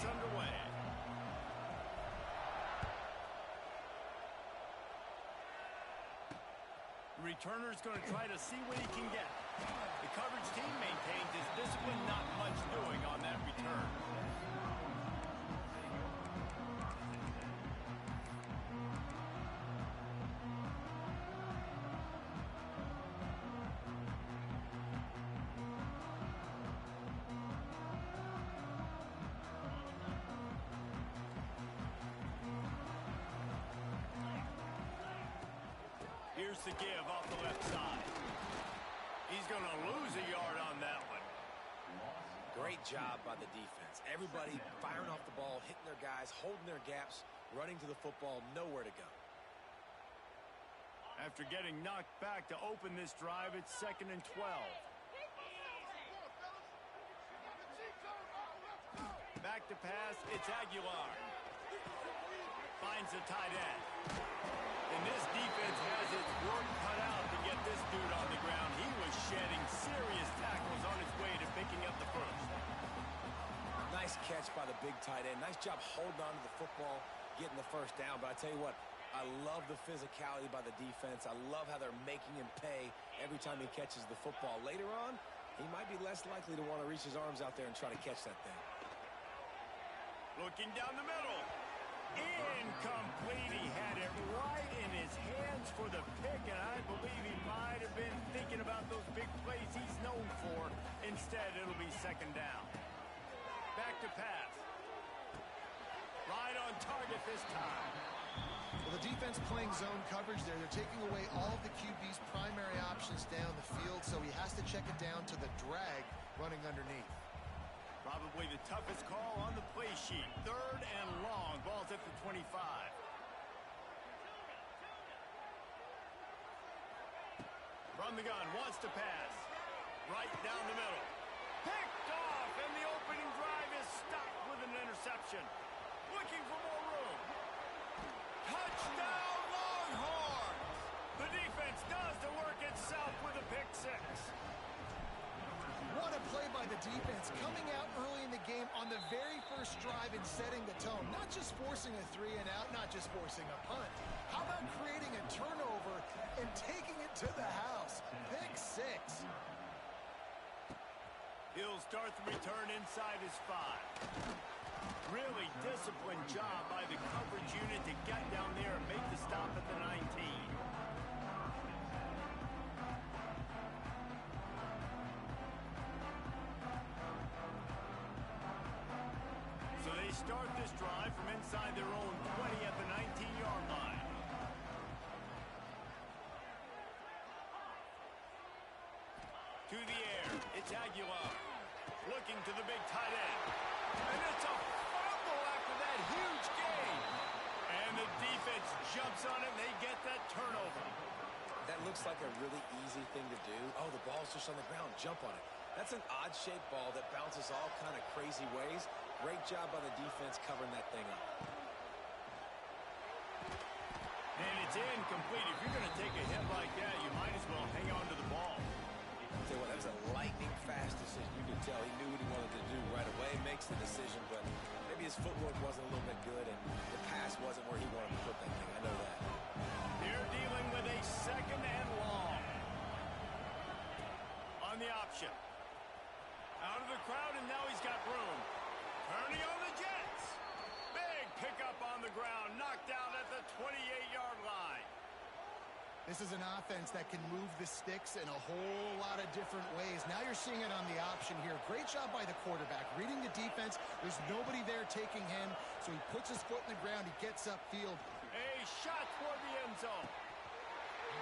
gets underway. The returner's going to try to see what he can get. The coverage team maintains his discipline, not much doing on that return. Here's the give off the left side. He's going to lose a yard on that one. Great job by the defense. Everybody firing off the ball, hitting their guys, holding their gaps, running to the football, nowhere to go. After getting knocked back to open this drive, it's 2nd and 12. Back to pass, it's Aguilar. Finds the tight end. And this defense has its work cut out to get this dude on the ground. He was shedding serious tackles on his way to picking up the first. Nice catch by the big tight end. Nice job holding on to the football, getting the first down. But I tell you what, I love the physicality by the defense. I love how they're making him pay every time he catches the football. Later on, he might be less likely to want to reach his arms out there and try to catch that thing. Looking down the middle. Incomplete. He had it right in his hands for the pick, and I believe he might have been thinking about those big plays he's known for. Instead, it'll be 2nd down. Back to pass. Right on target this time. Well, the defense playing zone coverage there. They're taking away all of the QB's primary options down the field, so he has to check it down to the drag running underneath. Probably the toughest call on the play sheet. 3rd and long. Ball's at the 25. From the gun, wants to pass. Right down the middle. Picked off, and the opening drive is stopped with an interception. Looking for more room. Touchdown, Longhorns! The defense does the work itself with a pick 6. What a play by the defense, coming out early in the game on the very first drive and setting the tone. Not just forcing a 3 and out, not just forcing a punt. How about creating a turnover and taking it to the house? Pick 6. He'll start the return inside his 5. Really disciplined job by the coverage unit to get down there and make the stop at the 19. So they start this drive from inside their own 20 at the 19-yard line. To the air, it's Aguilar. Looking to the big tight end. And it's a fumble after that huge gain. And the defense jumps on it, and they get that turnover. That looks like a really easy thing to do. Oh, the ball's just on the ground. Jump on it. That's an odd-shaped ball that bounces all kind of crazy ways. Great job by the defense covering that thing up. And it's incomplete. If you're going to take a hit like that, you might as well hang on to the ball. I'll tell you what, that was a lightning-fast decision. You could tell he knew what he wanted to do right away. Makes the decision, but maybe his footwork wasn't a little bit good, and the pass wasn't where he wanted to put that thing. I know that. They're dealing with a 2nd and long. On the option. Out of the crowd, and now he's got room. Turning on the Jets. Big pickup on the ground. Knocked out at the 28-yard line. This is an offense that can move the sticks in a whole lot of different ways. Now you're seeing it on the option here. Great job by the quarterback. Reading the defense. There's nobody there taking him, so he puts his foot in the ground. He gets upfield. A shot toward the end zone.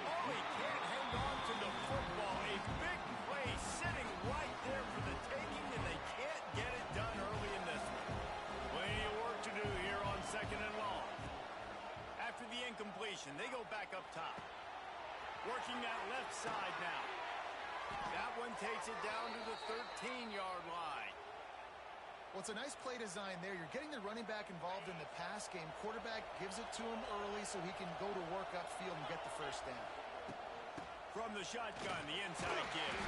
Oh, he can't hang on to the football. A big play sitting right there for the taking, and they can't get it done early in this one. Plenty of work to do here on 2nd and long. After the incompletion, they go back up top. Working that left side now. That one takes it down to the 13-yard line. Well, it's a nice play design there. You're getting the running back involved in the pass game. Quarterback gives it to him early so he can go to work upfield and get the first down. From the shotgun, the inside give.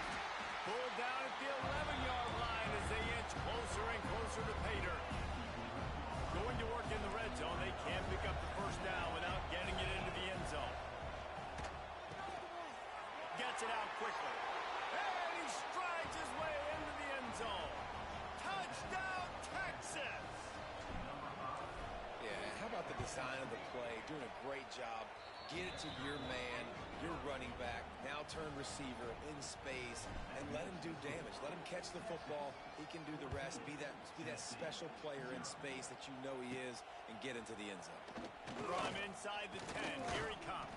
Pulled down at the 11-yard line as they inch closer and closer to pay dirt. to work in the red zone. They can't pick up the first down without getting it into the end zone. Gets it out quickly. And he strides his way into the end zone. Touchdown, Texas! Yeah, how about the design of the play? Doing a great job. Get it to your man, your running back, now turn receiver in space, and let him do damage. Let him catch the football. He can do the rest. Be that special player in space that you know he is, and get into the end zone. From inside the 10, here he comes.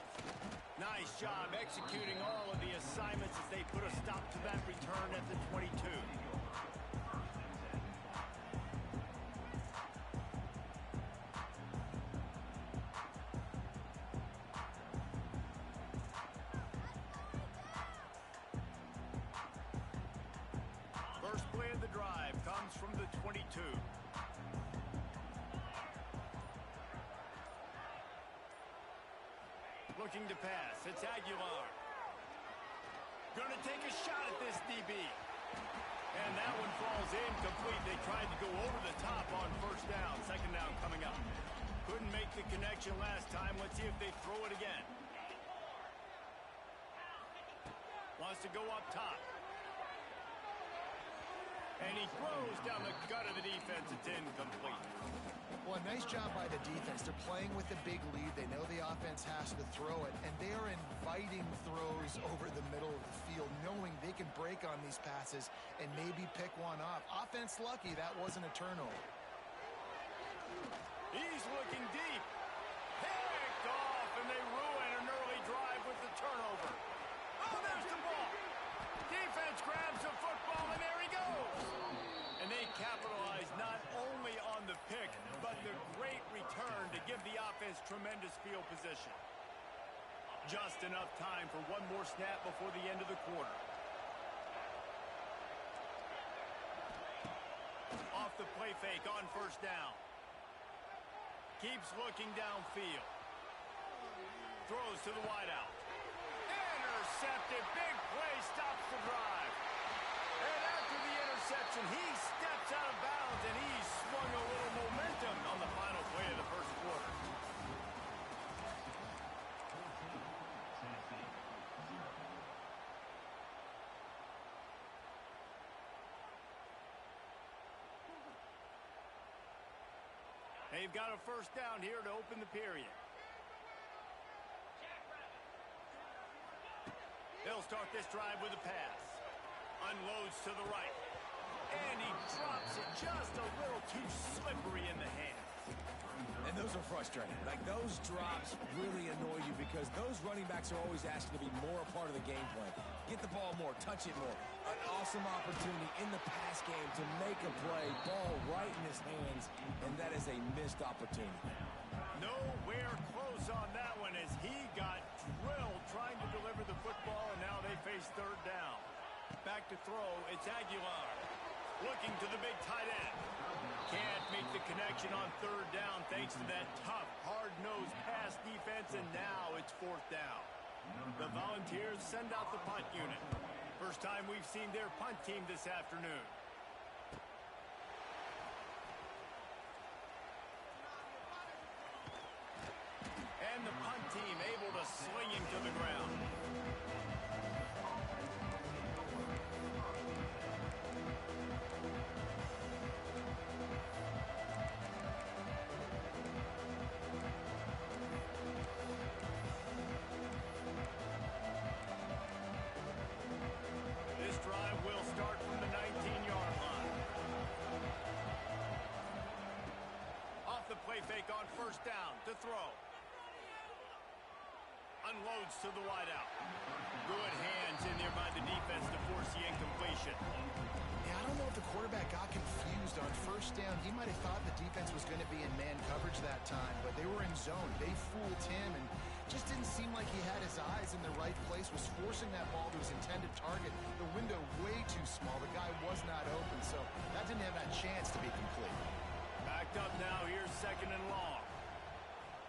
Nice job executing all of the assignments as they put a stop to that return at the 22. First play of the drive comes from the 22. Looking to pass. It's Aguilar. Gonna take a shot at this DB. And that one falls incomplete. They tried to go over the top on first down. Second down coming up. Couldn't make the connection last time. Let's see if they throw it again. Wants to go up top. And he throws down the gut of the defense. It's incomplete. Well, a nice job by the defense. They're playing with a big lead. They know the offense has to throw it, and they are inviting throws over the middle of the field, knowing they can break on these passes and maybe pick one off. Offense lucky that wasn't a turnover. He's looking deep. Picked off, and they ruin an early drive with the turnover. Oh, there's the ball. Defense grabs the football, and there he goes. And they capitalize not only on the pick, but the great return to give the offense tremendous field position. Just enough time for one more snap before the end of the quarter. Off the play fake on first down. Keeps looking downfield. Throws to the wideout. Intercepted. Big play stops the drive. And after the interception, he steps out of bounds, and he swung a little momentum on the final play of the first quarter. They've got a first down here to open the period. They'll start this drive with a pass. Unloads to the right. And he drops it just a little too slippery in the hands. And those are frustrating. Like, those drops really annoy you because those running backs are always asking to be more a part of the game plan. Get the ball more, touch it more. An awesome opportunity in the pass game to make a play, ball right in his hands, and that is a missed opportunity. Nowhere close on that one as he got drilled trying to deliver the football, and now they face third down. Back to throw, it's Aguilar. Looking to the big tight end. Can't make the connection on third down thanks to that tough, hard-nosed pass defense, and now it's fourth down. The Volunteers send out the punt unit. First time we've seen their punt team this afternoon. And the punt team able to sling him to the ground. This drive will start from the 19-yard line. Off the play fake on first down to throw. Unloads to the wideout. Good hands in there by the defense to force the incompletion. Yeah, I don't know if the quarterback got confused on first down. He might have thought the defense was going to be in man coverage that time, but they were in zone. They fooled him and just didn't seem like he had his eyes in the right place, was forcing that ball to his intended target. The window way too small. The guy was not open, so that didn't have that chance to be complete. Backed up now. Here's second and long.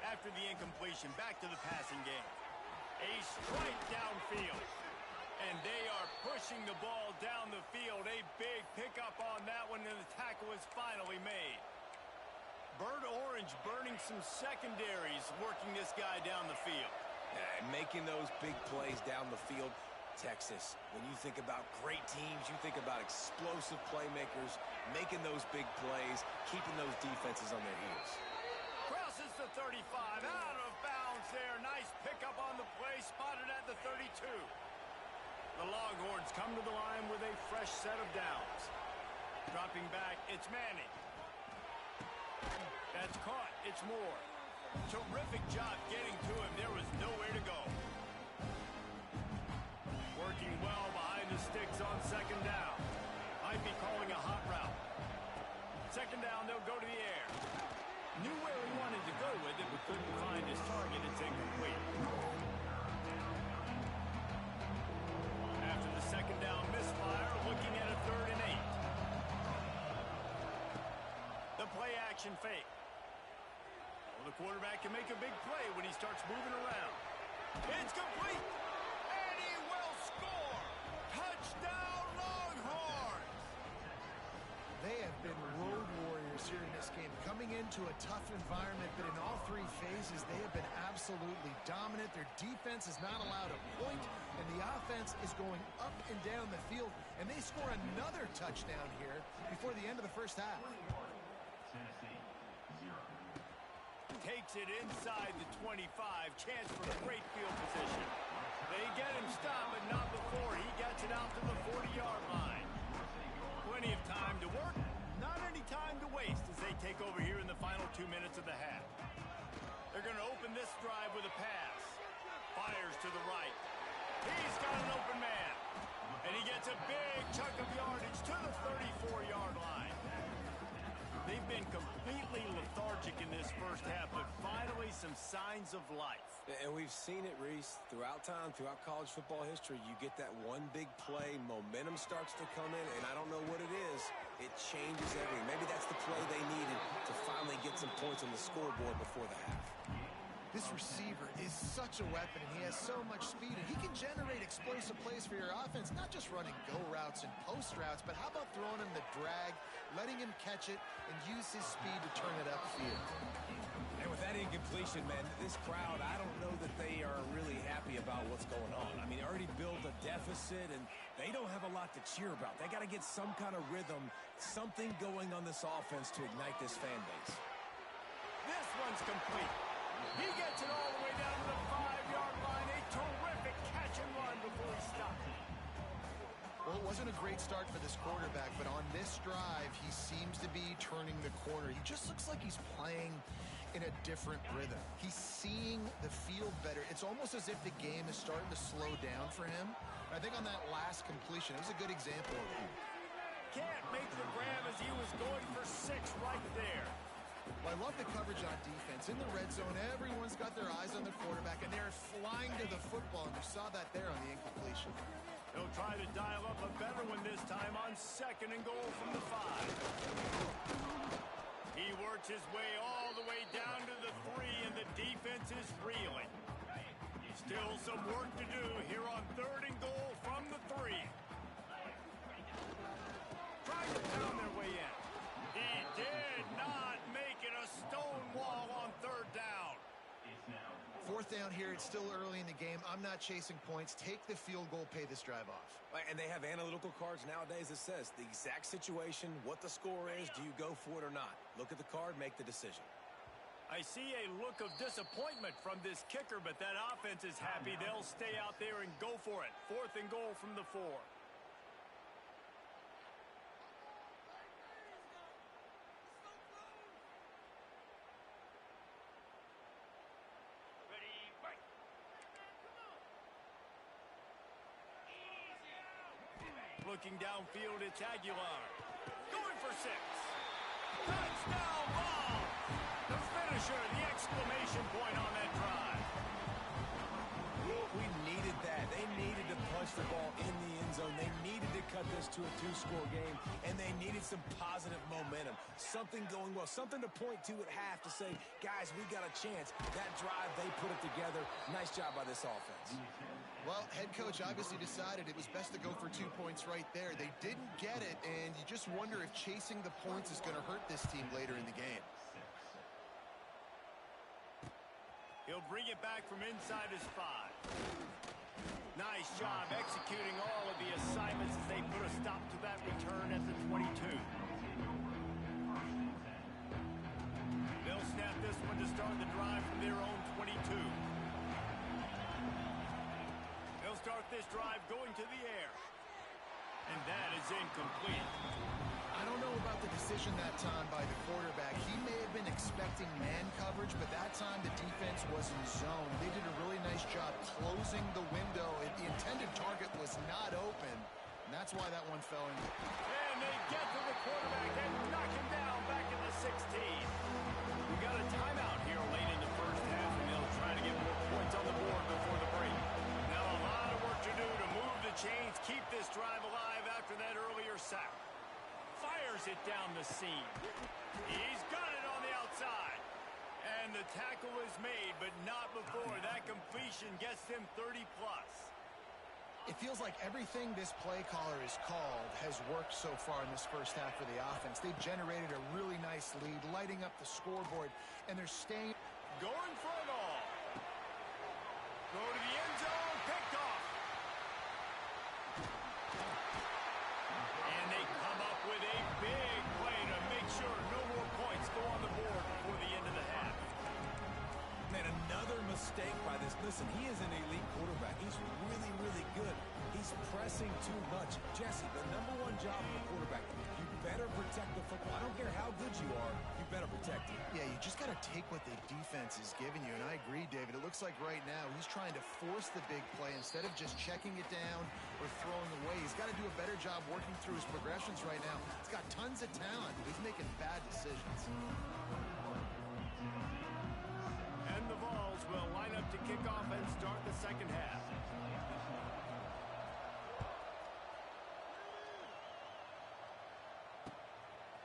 After the incompletion, back to the passing game. A strike downfield. And they are pushing the ball down the field. A big pickup on that one, and the tackle is finally made. Burnt orange burning some secondaries, working this guy down the field. And making those big plays down the field. Texas, when you think about great teams, you think about explosive playmakers, making those big plays, keeping those defenses on their heels. Crosses the 35, out of bounds there. Nice pickup on the play, spotted at the 32. The Longhorns come to the line with a fresh set of downs. Dropping back, it's Manning. That's caught, it's Moore. Terrific job getting to him. There was nowhere to go. Working well behind the sticks on second down. Might be calling a hot route. Second down, they'll go to the air. Knew where he wanted to go with it, but couldn't find his target. It's incomplete. After the second down misfire, looking at a 3rd and 8. The play action fake. Well, the quarterback can make a big play when he starts moving around. It's complete. And he will score. Touchdown, Longhorns. They have been road warriors here in this game, coming into a tough environment, but in all 3 phases, they have been absolutely dominant. Their defense is not allowed a point, and the offense is going up and down the field, and they score another touchdown here before the end of the first half. Takes it inside the 25. Chance for great field position. They get him stopped, but not before he gets it out to the 40-yard line. Plenty of time to work, not any time to waste as they take over here in the final 2 minutes of the half. They're going to open this drive with a pass. Fires to the right. He's got an open man. And he gets a big chunk of yardage to the 34-yard line. They've been completely lethargic in this first half, but finally some signs of life. And we've seen it, Reese, throughout time, throughout college football history. You get that one big play, momentum starts to come in, and I don't know what it is. It changes everything. Maybe that's the play they needed to finally get some points on the scoreboard before the half. This receiver is such a weapon, and he has so much speed, and he can generate explosive plays for your offense, not just running go routes and post routes, but how about throwing him the drag, letting him catch it, and use his speed to turn it upfield. And with that incompletion, man, this crowd, I don't know that they are really happy about what's going on. I mean, they already built a deficit, and they don't have a lot to cheer about. They got to get some kind of rhythm, something going on this offense to ignite this fan base. This one's complete. He gets it all the way down to the 5-yard line. A terrific catch and run before he stopped. Well, it wasn't a great start for this quarterback, but on this drive, he seems to be turning the corner. He just looks like he's playing in a different rhythm. He's seeing the field better. It's almost as if the game is starting to slow down for him. I think on that last completion, it was a good example of it. Can't make the grab as he was going for 6 right there. Well, I love the coverage on defense. In the red zone, everyone's got their eyes on the quarterback, and they're flying to the football, and you saw that there on the incompletion. He'll try to dial up a better one this time on 2nd and goal from the 5. He works his way all the way down to the 3, and the defense is reeling. Still some work to do here on 3rd and goal from the 3. Trying to pound their way in. He did not make it. A stone wall on 3rd down. 4th down here. It's still early in the game. I'm not chasing points. Take the field goal, pay this drive off. And they have analytical cards nowadays that says the exact situation, what the score is, do you go for it or not? Look at the card, make the decision. I see a look of disappointment from this kicker, but that offense is happy. They'll stay out there and go for it. 4th and goal from the 4. Looking downfield, it's Aguilar. Going for 6. Touchdown ball! The finisher, the exclamation point on that drive. We needed that. They needed to punch the ball in the end zone. They needed to cut this to a 2-score game, and they needed some positive momentum. Something going well, something to point to at half to say, guys, we got a chance. That drive, they put it together. Nice job by this offense. Well, head coach obviously decided it was best to go for 2 points right there. They didn't get it, and you just wonder if chasing the points is going to hurt this team later in the game. He'll bring it back from inside his 5. Nice job executing all of the assignments as they put a stop to that return at the 22. They'll snap this one to start the drive from their own 22. They'll start this drive going to the air. And that is incomplete. I don't know about the decision that time by the quarterback. He may have been expecting man coverage, but that time the defense was in zone. They did a really nice job closing the window. The intended target was not open, and that's why that one fell in. And they get to the quarterback and knock him down back in the 16. We got a timeout here late in the first half, and they'll try to get more points on the board before the break. Now a lot of work to do to move the chains, keep this drive alive after that earlier sack. Fires it down the seam. He's got it on the outside. And the tackle is made, but not before that completion gets them 30-plus. It feels like everything this play caller has called has worked so far in this first half for the offense. They've generated a really nice lead, lighting up the scoreboard, and they're staying. Going for it all. Go to the end zone, picked off. And they come up with a big play to make sure no more points go on the board before the end of the half. Man, another mistake by this. Listen, he is an elite quarterback. He's really, really good. He's pressing too much. Jesse, the #1 job of a quarterback, you better protect the football. I don't care how good you are, you better protect it. Yeah, you just got to take what the defense is giving you, and I agree, David. It looks like right now he's trying to force the big play instead of just checking it down or throwing away. He's got to do a better job working through his progressions right now. He's got tons of talent, but he's making bad decisions. And the Vols will line up to kick off and start the second half.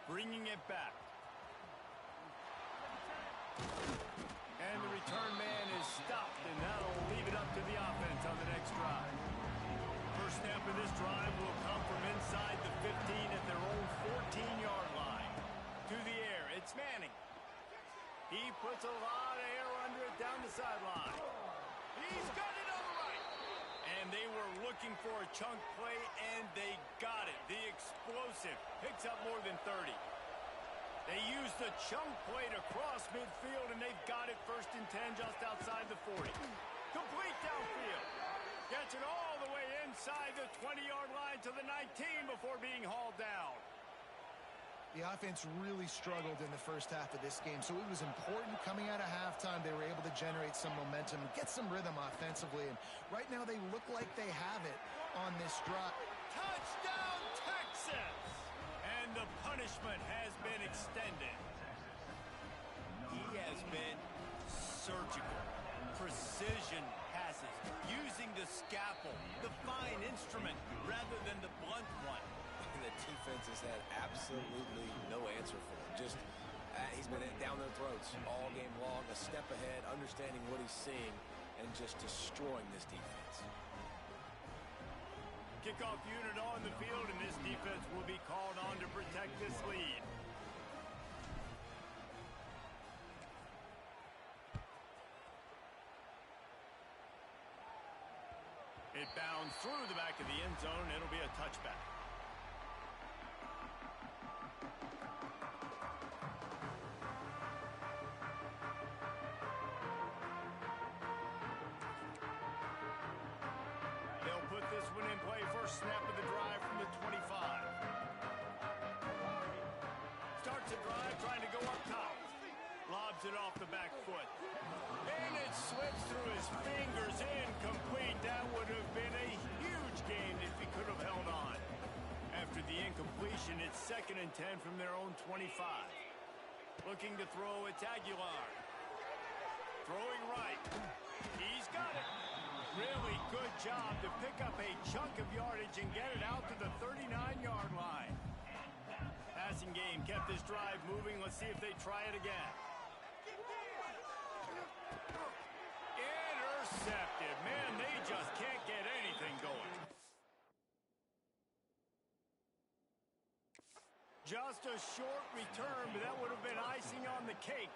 Bringing it back. And the return man is stopped, and that'll leave it up to the offense on the next drive. First snap of this drive will come from inside the 15 at their own 14-yard line. To the air, it's Manning. He puts a lot of air under it down the sideline. He's got it on the right. And they were looking for a chunk play, and they got it. The explosive picks up more than 30. They used the chunk play to cross midfield, and they've got it 1st and 10 just outside the 40. Complete downfield. Gets it all the way inside the 20-yard line to the 19 before being hauled down. The offense really struggled in the first half of this game, so it was important coming out of halftime. They were able to generate some momentum, get some rhythm offensively, and right now they look like they have it on this drive. Touchdown, Texas! And the punishment has been extended. He has been surgical. Precision passes, using the scalpel, the fine instrument, rather than the blunt one. The defense has had absolutely no answer for him. Just, he's been down their throats all game long, a step ahead, understanding what he's seeing, and just destroying this defense. Kickoff unit on the field, and this defense will be called on to protect this lead. It bounds through the back of the end zone. It'll be a touchback. They'll put this one in play. First snap of the drive from the 25. Starts the drive trying to go up top. Lobs it off the back foot. And it slips through his fingers. Incomplete. That would have been a huge gain if he could have held on. After the incompletion, it's 2nd and 10 from their own 25. Looking to throw, it's Aguilar. Throwing right. He's got it. Really good job to pick up a chunk of yardage and get it out to the 39-yard line. Passing game kept this drive moving. Let's see if they try it again. Intercepted. Man, they just can't get anything going. Just a short return, but that would have been icing on the cake.